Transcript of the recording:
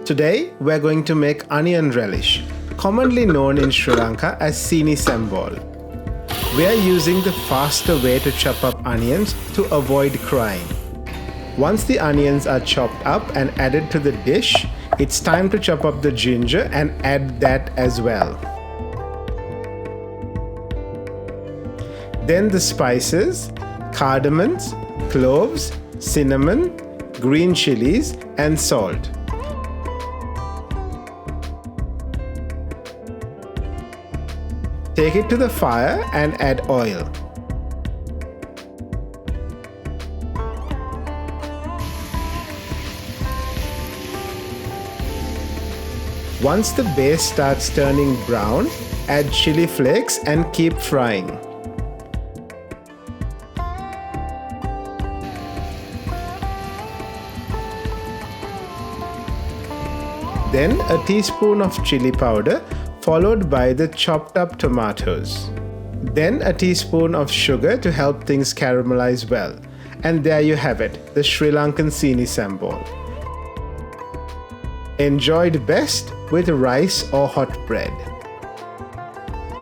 Today, we're going to make onion relish, commonly known in Sri Lanka as Seeni Sambol. We're using the faster way to chop up onions to avoid crying. Once the onions are chopped up and added to the dish, it's time to chop up the ginger and add that as well. Then the spices, cardamoms, cloves, cinnamon, green chilies, and salt. Take it to the fire and add oil. Once the base starts turning brown, add chili flakes and keep frying. Then a teaspoon of chili powder followed by the chopped up tomatoes. Then a teaspoon of sugar to help things caramelize well. And there you have it, the Sri Lankan Seeni Sambol. Enjoyed best with rice or hot bread.